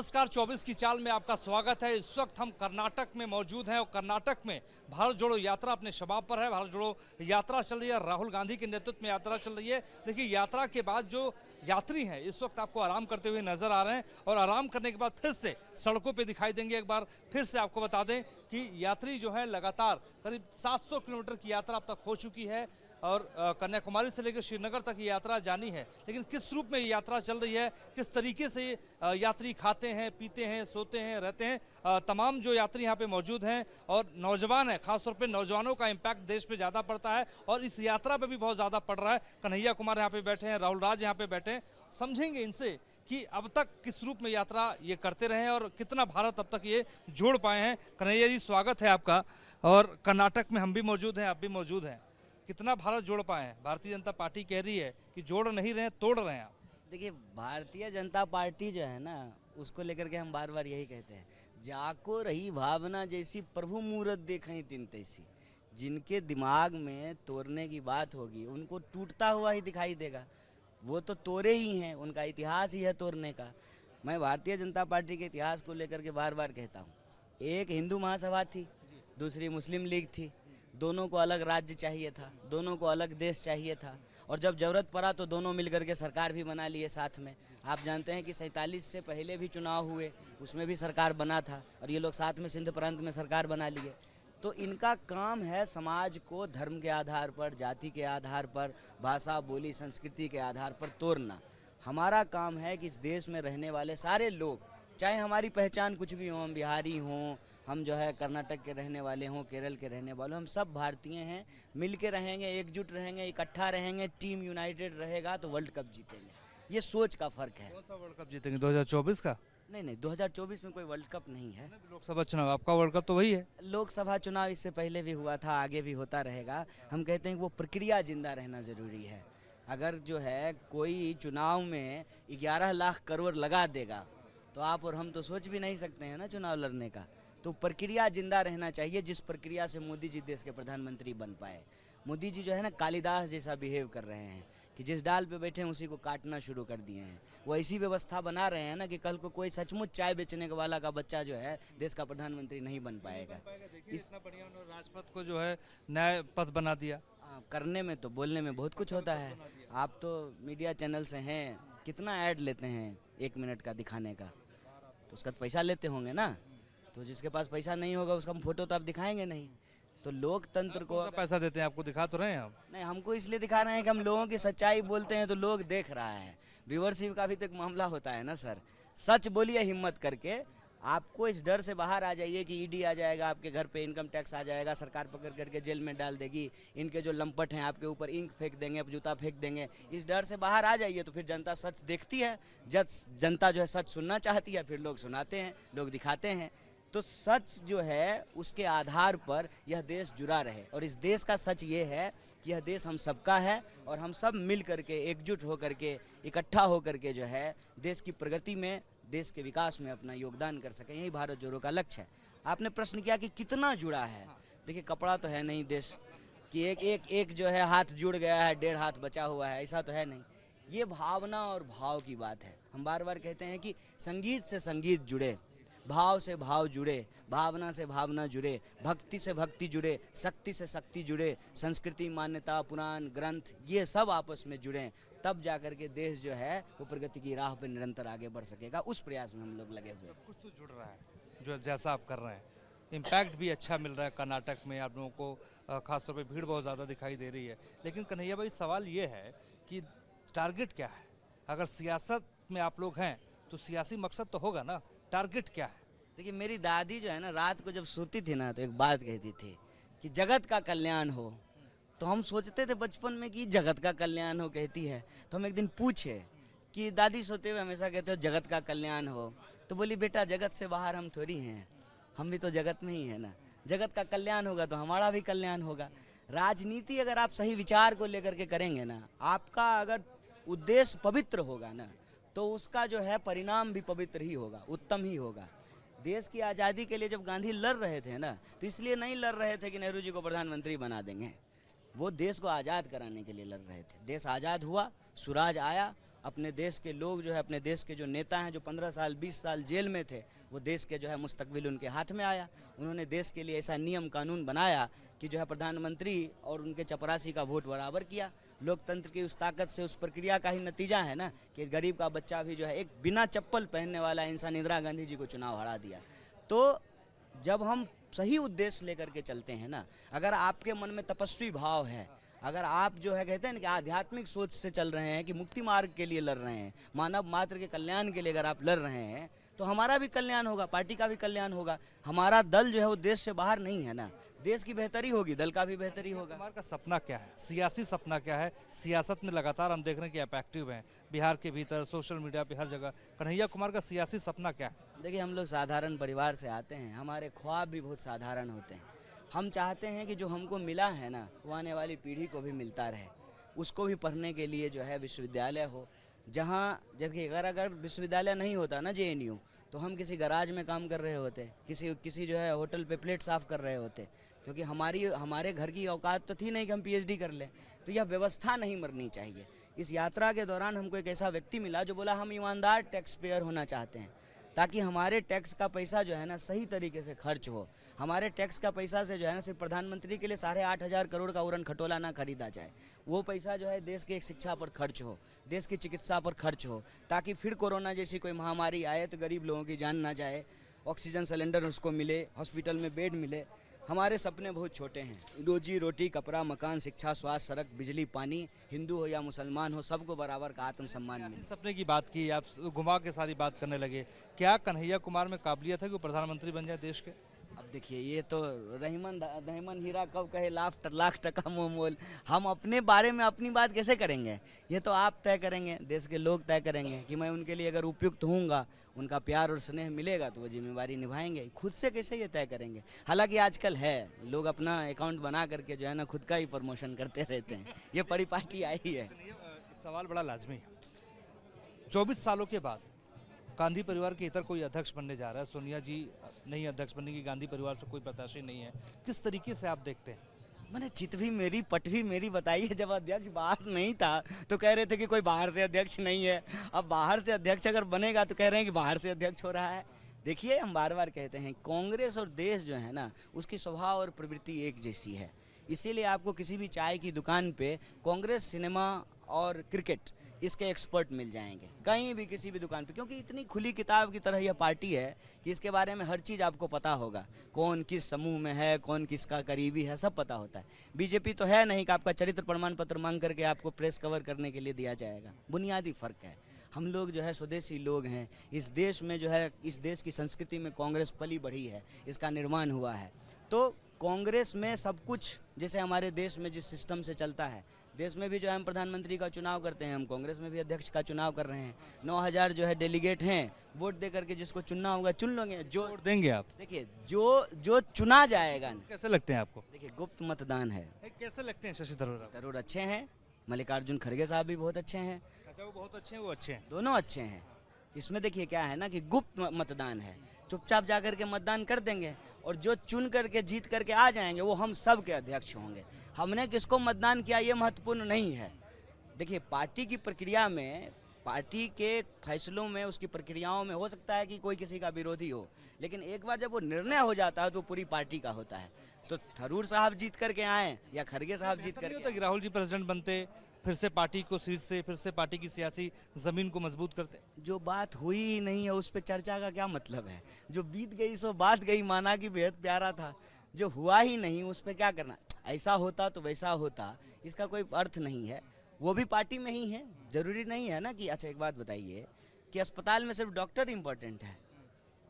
नमस्कार, 24 की चाल में आपका स्वागत है। इस वक्त हम कर्नाटक में मौजूद हैं और कर्नाटक में भारत जोड़ो यात्रा अपने शबाब पर है। भारत जोड़ो यात्रा चल रही है, राहुल गांधी के नेतृत्व में यात्रा चल रही है। देखिए, यात्रा के बाद जो यात्री हैं इस वक्त आपको आराम करते हुए नजर आ रहे हैं और आराम करने के बाद फिर से सड़कों पर दिखाई देंगे। एक बार फिर से आपको बता दें कि यात्री जो है लगातार करीब 700 किलोमीटर की यात्रा अब तक हो चुकी है और कन्याकुमारी से लेकर श्रीनगर तक ये यात्रा जानी है। लेकिन किस रूप में ये यात्रा चल रही है, किस तरीके से यात्री खाते हैं, पीते हैं, सोते हैं, रहते हैं, तमाम जो यात्री यहाँ पे मौजूद हैं और नौजवान है, खासतौर पे नौजवानों का इम्पैक्ट देश पे ज़्यादा पड़ता है और इस यात्रा पे भी बहुत ज़्यादा पड़ रहा है। कन्हैया कुमार यहाँ पे बैठे हैं, राहुल राज यहाँ पे बैठे हैं। समझेंगे इनसे कि अब तक किस रूप में यात्रा ये करते रहे हैं और कितना भारत अब तक ये जोड़ पाए हैं। कन्हैया जी, स्वागत है आपका। और कर्नाटक में हम भी मौजूद हैं, आप भी मौजूद हैं। कितना भारत जोड़ पाए हैं? भारतीय जनता पार्टी कह रही है कि जोड़ नहीं रहे, तोड़ रहे हैं आप। देखिए, भारतीय जनता पार्टी जो है ना, उसको लेकर के हम बार बार यही कहते हैं, जाको रही भावना जैसी प्रभु मूरत देखें तिन तैसी। जिनके दिमाग में तोड़ने की बात होगी उनको टूटता हुआ ही दिखाई देगा। वो तो तोड़े ही हैं, उनका इतिहास ही है तोड़ने का। मैं भारतीय जनता पार्टी के इतिहास को लेकर के बार बार कहता हूँ, एक हिंदू महासभा थी, दूसरी मुस्लिम लीग थी। दोनों को अलग राज्य चाहिए था, दोनों को अलग देश चाहिए था और जब ज़रूरत पड़ा तो दोनों मिलकर के सरकार भी बना लिए साथ में। आप जानते हैं कि 47 से पहले भी चुनाव हुए, उसमें भी सरकार बना था और ये लोग साथ में सिंध प्रांत में सरकार बना लिए। तो इनका काम है समाज को धर्म के आधार पर, जाति के आधार पर, भाषा, बोली, संस्कृति के आधार पर तोड़ना। हमारा काम है कि इस देश में रहने वाले सारे लोग, चाहे हमारी पहचान कुछ भी हो, हम बिहारी हों, हम जो है कर्नाटक के रहने वाले हों, केरल के रहने वाले हों, हम सब भारतीय हैं। मिल के रहेंगे, एकजुट रहेंगे, इकट्ठा रहेंगे, टीम यूनाइटेड रहेगा तो वर्ल्ड कप जीतेंगे। ये सोच का फ़र्क है। कौन सा वर्ल्ड कप जीतेंगे? 2024 का? नहीं, 2024 में कोई वर्ल्ड कप नहीं है। लोकसभा चुनाव, आपका वर्ल्ड कप तो वही है। लोकसभा चुनाव इससे पहले भी हुआ था, आगे भी होता रहेगा। हम कहते हैं कि वो प्रक्रिया जिंदा रहना ज़रूरी है। अगर जो है कोई चुनाव में 11 लाख करोड़ लगा देगा तो आप और हम तो सोच भी नहीं सकते हैं ना चुनाव लड़ने का। तो प्रक्रिया जिंदा रहना चाहिए, जिस प्रक्रिया से मोदी जी देश के प्रधानमंत्री बन पाए। मोदी जी जो है ना, कालिदास जैसा बिहेव कर रहे हैं कि जिस डाल पे बैठे हैं उसी को काटना शुरू कर दिए हैं। वो ऐसी व्यवस्था बना रहे हैं ना कि कल को कोई सचमुच चाय बेचने वाला का बच्चा जो है देश का प्रधानमंत्री नहीं बन पाएगा। इतना बढ़िया उन्होंने राजपथ को जो है न्याय पथ बना दिया। करने में तो, बोलने में बहुत कुछ होता है। आप तो मीडिया चैनल से हैं, कितना ऐड लेते हैं 1 मिनट का दिखाने का, तो उसका तो पैसा लेते होंगे ना। तो जिसके पास पैसा नहीं होगा उसका हम फोटो तो आप दिखाएंगे नहीं। तो लोकतंत्र को पैसा देते हैं, आपको दिखा तो रहे हैं हम। नहीं, हमको इसलिए दिखा रहे हैं कि हम लोगों की सच्चाई बोलते हैं तो लोग देख रहा है। व्यूअरशिप का भी तो एक मामला होता है ना सर। सच बोलिए हिम्मत करके। आपको इस डर से बाहर आ जाइए कि ईडी आ जाएगा आपके घर पे, इनकम टैक्स आ जाएगा, सरकार पकड़ करके जेल में डाल देगी, इनके जो लंपट हैं आपके ऊपर इंक फेंक देंगे, जूता फेंक देंगे। इस डर से बाहर आ जाइए तो फिर जनता सच देखती है। जब जनता जो है सच सुनना चाहती है फिर लोग सुनाते हैं, लोग दिखाते हैं। तो सच जो है उसके आधार पर यह देश जुड़ा रहे और इस देश का सच ये है कि यह देश हम सबका है और हम सब मिल करके, एकजुट होकर के, इकट्ठा होकर के जो है देश की प्रगति में, देश के विकास में अपना योगदान कर सकें। यही भारत जोड़ो का लक्ष्य है। आपने प्रश्न किया कि कितना जुड़ा है। देखिए, कपड़ा तो है नहीं देश कि एक जो है हाथ जुड़ गया है, 1.5 हाथ बचा हुआ है, ऐसा तो है नहीं। ये भावना और भाव की बात है। हम बार बार कहते हैं कि संगीत से संगीत जुड़े, भाव से भाव जुड़े, भावना से भावना जुड़े, भक्ति से भक्ति जुड़े, शक्ति से शक्ति जुड़े, संस्कृति, मान्यता, पुराण, ग्रंथ, ये सब आपस में जुड़े, तब जाकर के देश जो है वो प्रगति की राह पर निरंतर आगे बढ़ सकेगा। उस प्रयास में हम लोग लगे हुए हैं। सब कुछ तो जुड़ रहा है जो जैसा आप कर रहे हैं। इम्पैक्ट भी अच्छा मिल रहा है कर्नाटक में आप लोगों को, खासतौर पे भीड़ बहुत ज़्यादा दिखाई दे रही है। लेकिन कन्हैया भाई, सवाल ये है कि टारगेट क्या है? अगर सियासत में आप लोग हैं तो सियासी मकसद तो होगा ना, टारगेट क्या है? देखिए, मेरी दादी जो है ना, रात को जब सोती थी ना तो एक बात कहती थी कि जगत का कल्याण हो। तो हम सोचते थे बचपन में कि जगत का कल्याण हो कहती है। तो हम एक दिन पूछे कि दादी सोते हुए हमेशा कहते हो जगत का कल्याण हो, तो बोली बेटा जगत से बाहर हम थोड़ी हैं, हम भी तो जगत में ही है ना। जगत का कल्याण होगा तो हमारा भी कल्याण होगा। राजनीति अगर आप सही विचार को लेकर के करेंगे ना, आपका अगर उद्देश्य पवित्र होगा ना, तो उसका जो है परिणाम भी पवित्र ही होगा, उत्तम ही होगा। देश की आज़ादी के लिए जब गांधी लड़ रहे थे ना, तो इसलिए नहीं लड़ रहे थे कि नेहरू जी को प्रधानमंत्री बना देंगे। वो देश को आज़ाद कराने के लिए लड़ रहे थे। देश आज़ाद हुआ, स्वराज आया, अपने देश के लोग जो है, अपने देश के जो नेता हैं जो 15 साल 20 साल जेल में थे, वो देश के जो है मुस्तकबिल उनके हाथ में आया। उन्होंने देश के लिए ऐसा नियम कानून बनाया कि जो है प्रधानमंत्री और उनके चपरासी का वोट बराबर किया। लोकतंत्र की उस ताकत से, उस प्रक्रिया का ही नतीजा है ना कि गरीब का बच्चा भी जो है एक बिना चप्पल पहनने वाला इंसान इंदिरा गांधी जी को चुनाव हरा दिया। तो जब हम सही उद्देश्य लेकर के चलते हैं ना, अगर आपके मन में तपस्वी भाव है, अगर आप जो है कहते हैं ना कि आध्यात्मिक सोच से चल रहे हैं कि मुक्ति मार्ग के लिए लड़ रहे हैं, मानव मात्र के कल्याण के लिए अगर आप लड़ रहे हैं, तो हमारा भी कल्याण होगा, पार्टी का भी कल्याण होगा। हमारा दल जो है वो देश से बाहर नहीं है ना, देश की बेहतरी होगी, दल का भी बेहतरी होगा। कुमार का सपना क्या है, सियासी सपना क्या है? सियासत में लगातार हम देख रहे हैं कि आप एक्टिव हैं, बिहार के भीतर सोशल मीडिया पे हर जगह। कन्हैया कुमार का सियासी सपना क्या है? देखिए, हम लोग साधारण परिवार से आते हैं, हमारे ख्वाब भी बहुत साधारण होते हैं। हम चाहते हैं कि जो हमको मिला है ना, वो आने वाली पीढ़ी को भी मिलता रहे। उसको भी पढ़ने के लिए जो है विश्वविद्यालय हो, जहाँ जैसे अगर विश्वविद्यालय नहीं होता ना जेएनयू, तो हम किसी गराज में काम कर रहे होते, किसी जो है होटल पे प्लेट साफ कर रहे होते, क्योंकि हमारे घर की औकात तो थी नहीं कि हम पीएचडी कर लें। तो यह व्यवस्था नहीं मरनी चाहिए। इस यात्रा के दौरान हमको एक ऐसा व्यक्ति मिला जो बोला हम ईमानदार टैक्स पेयर होना चाहते हैं, ताकि हमारे टैक्स का पैसा जो है ना सही तरीके से खर्च हो। हमारे टैक्स का पैसा से जो है ना सिर्फ प्रधानमंत्री के लिए 8,500 करोड़ का उड़न खटोला ना खरीदा जाए। वो पैसा जो है देश की एक शिक्षा पर खर्च हो, देश की चिकित्सा पर खर्च हो, ताकि फिर कोरोना जैसी कोई महामारी आए तो गरीब लोगों की जान ना जाए, ऑक्सीजन सिलेंडर उसको मिले, हॉस्पिटल में बेड मिले। हमारे सपने बहुत छोटे हैं, रोजी रोटी, कपड़ा, मकान, शिक्षा, स्वास्थ्य, सड़क, बिजली, पानी, हिंदू हो या मुसलमान हो, सबको बराबर का आत्मसम्मान मिले। सपने की बात की, आप घुमा के सारी बात करने लगे। क्या कन्हैया कुमार में काबिलियत है कि वो प्रधानमंत्री बन जाए देश के? अब देखिए, ये तो रहीमन हीरा कब कहे लाख टका मुँह मोल। हम अपने बारे में अपनी बात कैसे करेंगे? ये तो आप तय करेंगे, देश के लोग तय करेंगे कि मैं उनके लिए अगर उपयुक्त होऊंगा, उनका प्यार और स्नेह मिलेगा तो वो जिम्मेवारी निभाएंगे। खुद से कैसे ये तय करेंगे? हालांकि आजकल है, लोग अपना अकाउंट बना करके जो है ना खुद का ही प्रमोशन करते रहते हैं। ये परिपाटी आई है। एक सवाल बड़ा लाजमी है, 24 सालों के बाद गांधी परिवार के इतर कोई अध्यक्ष बनने जा रहा है। सोनिया जी नहीं अध्यक्ष बनेगी, गांधी परिवार से कोई प्रत्याशी नहीं है। किस तरीके से आप देखते हैं? मैंने चित भी मेरी पट भी मेरी बताइए, जब अध्यक्ष बाहर नहीं था तो कह रहे थे कि कोई बाहर से अध्यक्ष नहीं है, अब बाहर से अध्यक्ष अगर बनेगा तो कह रहे हैं कि बाहर से अध्यक्ष हो रहा है। देखिए, हम बार बार कहते हैं कांग्रेस और देश जो है ना उसकी स्वभाव और प्रवृत्ति एक जैसी है। इसीलिए आपको किसी भी चाय की दुकान पे कांग्रेस, सिनेमा और क्रिकेट इसके एक्सपर्ट मिल जाएंगे, कहीं भी किसी भी दुकान पे, क्योंकि इतनी खुली किताब की तरह यह पार्टी है कि इसके बारे में हर चीज़ आपको पता होगा। कौन किस समूह में है, कौन किसका करीबी है, सब पता होता है। बीजेपी तो है नहीं कि आपका चरित्र प्रमाण पत्र मांग करके आपको प्रेस कवर करने के लिए दिया जाएगा। बुनियादी फ़र्क है। हम लोग जो है स्वदेशी लोग हैं। इस देश में जो है, इस देश की संस्कृति में कांग्रेस पली बढ़ी है, इसका निर्माण हुआ है। तो कांग्रेस में सब कुछ, जैसे हमारे देश में जिस सिस्टम से चलता है, देश में भी जो है हम प्रधानमंत्री का चुनाव करते हैं, हम कांग्रेस में भी अध्यक्ष का चुनाव कर रहे हैं। 9,000 जो है डेलीगेट हैं, वोट दे करके जिसको चुनना होगा चुन लोगे। जो वोट देंगे आप? देखिए, जो चुना जाएगा ना, कैसे लगते हैं आपको? देखिए गुप्त मतदान है। कैसे लगते हैं शशि थरूर? थरूर अच्छे हैं, मल्लिकार्जुन खड़गे साहब भी बहुत अच्छे हैं। अच्छा, वो बहुत अच्छे हैं, वो अच्छे हैं, दोनों अच्छे हैं। इसमें देखिए क्या है ना कि गुप्त मतदान है, चुपचाप जा करके मतदान कर देंगे और जो चुन करके जीत करके आ जाएंगे वो हम सब के अध्यक्ष होंगे। हमने किसको मतदान किया ये महत्वपूर्ण नहीं है। देखिए, पार्टी की प्रक्रिया में, पार्टी के फैसलों में, उसकी प्रक्रियाओं में हो सकता है कि कोई किसी का विरोधी हो, लेकिन एक बार जब वो निर्णय हो जाता है तो पूरी पार्टी का होता है। तो थरूर साहब जीत करके आए या खड़गे साहब जीत करके होता कि राहुल जी प्रेसिडेंट बनते, फिर से पार्टी को शीर्ष से, फिर से पार्टी की सियासी जमीन को मजबूत करते। जो बात हुई ही नहीं है उस पर चर्चा का क्या मतलब है? जो बीत गई सो बात गई, माना कि बेहद प्यारा था। जो हुआ ही नहीं उस पर क्या करना? ऐसा होता तो वैसा होता, इसका कोई अर्थ नहीं है। वो भी पार्टी में ही है, जरूरी नहीं है ना कि। अच्छा, एक बात बताइए कि अस्पताल में सिर्फ डॉक्टर इम्पोर्टेंट है?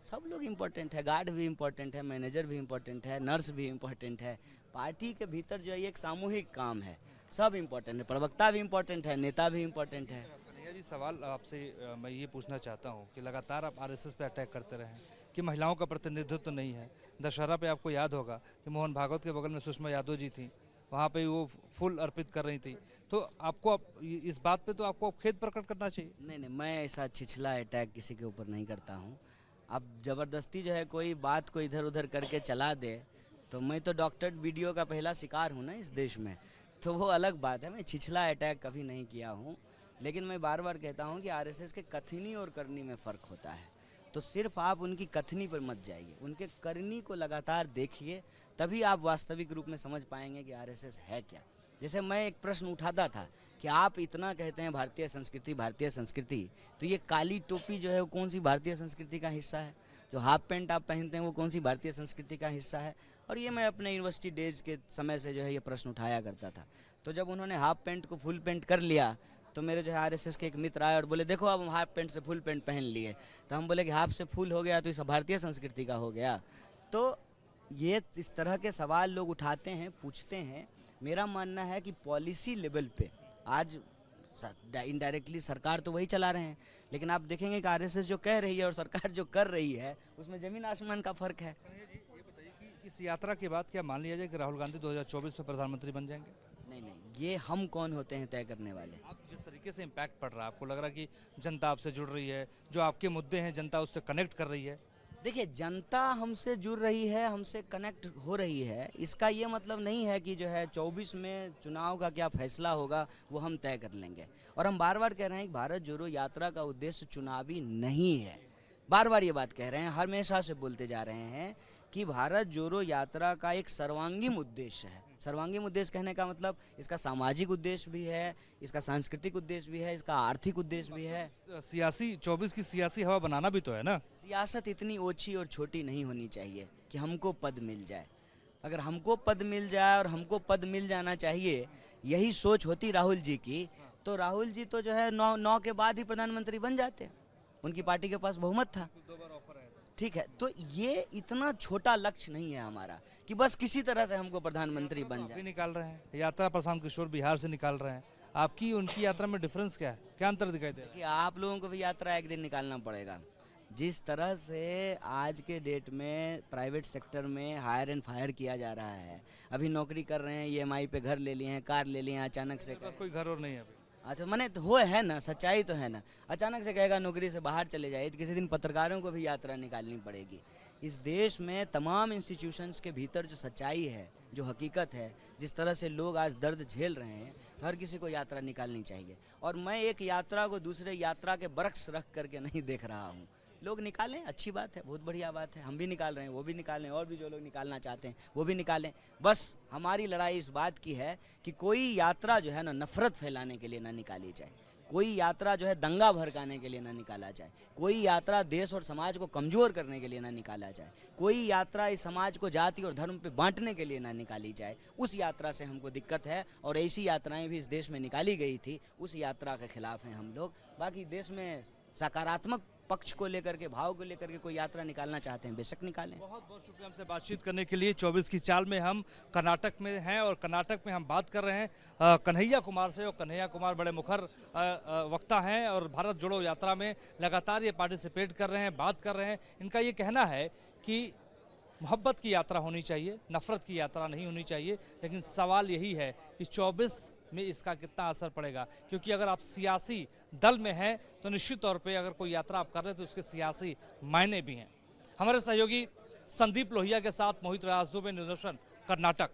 सब लोग इम्पोर्टेंट है, गार्ड भी इम्पोर्टेंट है, मैनेजर भी इम्पोर्टेंट है, नर्स भी इम्पोर्टेंट है। पार्टी के भीतर जो है एक सामूहिक काम है, सब इम्पोर्टेंट है, प्रवक्ता भी इम्पोर्टेंट है, नेता भी इम्पोर्टेंट है। कन्हैया जी, सवाल आपसे मैं ये पूछना चाहता हूँ कि लगातार आप आरएसएस पे अटैक करते रहे कि महिलाओं का प्रतिनिधित्व नहीं है। दशहरा पे आपको याद होगा कि मोहन भागवत के बगल में सुषमा यादव जी थी, वहाँ पे वो फूल अर्पित कर रही थी। तो आपको इस बात पे तो आपको खेद प्रकट करना चाहिए। नहीं, मैं ऐसा छिछला अटैक किसी के ऊपर नहीं करता हूँ। अब ज़बरदस्ती जो है कोई बात को इधर उधर करके चला दे, तो मैं तो डॉक्टर्ड वीडियो का पहला शिकार हूँ ना इस देश में, तो वो अलग बात है। मैं छिछला अटैक कभी नहीं किया हूँ। लेकिन मैं बार बार कहता हूँ कि आरएसएस के कथनी और करनी में फ़र्क होता है। तो सिर्फ आप उनकी कथनी पर मत जाइए, उनके करनी को लगातार देखिए, तभी आप वास्तविक रूप में समझ पाएंगे कि आरएसएस है क्या। जैसे मैं एक प्रश्न उठाता था कि आप इतना कहते हैं भारतीय संस्कृति, तो ये काली टोपी जो है वो कौन सी भारतीय संस्कृति का हिस्सा है? जो हाफ पैंट आप पहनते हैं वो कौन सी भारतीय संस्कृति का हिस्सा है? और ये मैं अपने यूनिवर्सिटी डेज के समय से जो है ये प्रश्न उठाया करता था। तो जब उन्होंने हाफ पैंट को फुल पैंट कर लिया तो मेरे जो है आरएसएस के एक मित्र आए और बोले देखो अब हम हाफ पैंट से फुल पैंट पहन लिए। तो हम बोले कि हाफ से फुल हो गया तो इस भारतीय संस्कृति का हो गया। तो ये इस तरह के सवाल लोग उठाते हैं, पूछते हैं। मेरा मानना है कि पॉलिसी लेवल पे आज इनडायरेक्टली सरकार तो वही चला रहे हैं, लेकिन आप देखेंगे कि आरएसएस जो कह रही है और सरकार जो कर रही है उसमें ज़मीन आसमान का फ़र्क है। जी, ये बताइए कि इस यात्रा के बाद क्या मान लिया जाए कि राहुल गांधी 2024 में प्रधानमंत्री बन जाएंगे? नहीं, ये हम कौन होते हैं तय करने वाले? आप जिस तरीके से इम्पैक्ट पड़ रहा है, आपको लग रहा है कि जनता आपसे जुड़ रही है, जो आपके मुद्दे हैं जनता उससे कनेक्ट कर रही है? देखिए, जनता हमसे जुड़ रही है, हमसे कनेक्ट हो रही है, इसका ये मतलब नहीं है कि जो है 24 में चुनाव का क्या फैसला होगा वो हम तय कर लेंगे। और हम बार बार कह रहे हैं कि भारत जोड़ो यात्रा का उद्देश्य चुनावी नहीं है। बार बार ये बात कह रहे हैं, हमेशा से बोलते जा रहे हैं कि भारत जोड़ो यात्रा का एक सर्वांगीण उद्देश्य है। सर्वांगीण उद्देश्य कहने का मतलब इसका सामाजिक उद्देश्य भी है, इसका सांस्कृतिक उद्देश्य भी है, इसका आर्थिक उद्देश्य भी है। सियासी 24 की सियासी हवा बनाना भी तो है ना। सियासत इतनी ओछी और छोटी नहीं होनी चाहिए कि हमको पद मिल जाए। अगर हमको पद मिल जाए और हमको पद मिल जाना चाहिए, यही सोच होती राहुल जी की, तो राहुल जी तो जो है 9 के बाद ही प्रधानमंत्री बन जाते। उनकी पार्टी के पास बहुमत था। ठीक है, तो ये इतना छोटा लक्ष्य नहीं है हमारा कि बस किसी तरह से हमको प्रधानमंत्री बन जाए। निकाल रहे हैं यात्रा, प्रशांत किशोर बिहार से निकाल रहे हैं। आपकी उनकी यात्रा में डिफरेंस क्या है, क्या अंतर दिखाई दे रहा है? कि आप लोगों को भी यात्रा एक दिन निकालना पड़ेगा। जिस तरह से आज के डेट में प्राइवेट सेक्टर में हायर एंड फायर किया जा रहा है, अभी नौकरी कर रहे हैं, ईएमआई पे घर ले लिए हैं, कार ले लिए हैं, अचानक से कोई घर और नहीं है अभी। अच्छा, मैंने तो वो है ना, सच्चाई तो है ना। अचानक से कहेगा नौकरी से बाहर चले जाइए, तो किसी दिन पत्रकारों को भी यात्रा निकालनी पड़ेगी। इस देश में तमाम इंस्टीट्यूशंस के भीतर जो सच्चाई है, जो हकीकत है, जिस तरह से लोग आज दर्द झेल रहे हैं, तो हर किसी को यात्रा निकालनी चाहिए। और मैं एक यात्रा को दूसरे यात्रा के बरक्स रख करके नहीं देख रहा हूँ। लोग निकालें, अच्छी बात है, बहुत बढ़िया बात है। हम भी निकाल रहे हैं, वो भी निकालें, और भी जो लोग निकालना चाहते हैं वो भी निकालें। बस हमारी लड़ाई इस बात की है कि कोई यात्रा जो है ना नफरत फैलाने के लिए ना निकाली जाए, कोई यात्रा जो है दंगा भड़काने के लिए ना निकाला जाए, कोई यात्रा देश और समाज को कमज़ोर करने के लिए ना निकाला जाए, कोई यात्रा इस समाज को जाति और धर्म पे बांटने के लिए ना निकाली जाए। उस यात्रा से हमको दिक्कत है, और ऐसी यात्राएं भी इस देश में निकाली गई थी, उस यात्रा के खिलाफ हैं हम लोग। बाकी देश में सकारात्मक पक्ष को लेकर के, भाव को लेकर के कोई यात्रा निकालना चाहते हैं, बेशक निकालें। बहुत बहुत शुक्रिया हमसे बातचीत करने के लिए। 24 की चाल में हम कर्नाटक में हैं, और कर्नाटक में हम बात कर रहे हैं कन्हैया कुमार से। और कन्हैया कुमार बड़े मुखर वक्ता हैं और भारत जोड़ो यात्रा में लगातार ये पार्टिसिपेट कर रहे हैं, बात कर रहे हैं। इनका ये कहना है कि मोहब्बत की यात्रा होनी चाहिए, नफरत की यात्रा नहीं होनी चाहिए। लेकिन सवाल यही है कि 24 में इसका कितना असर पड़ेगा, क्योंकि अगर आप सियासी दल में हैं तो निश्चित तौर पे अगर कोई यात्रा आप कर रहे हैं तो उसके सियासी मायने भी हैं। हमारे सहयोगी संदीप लोहिया के साथ मोहित राज दुबे, न्यूज़ नेशन, कर्नाटक।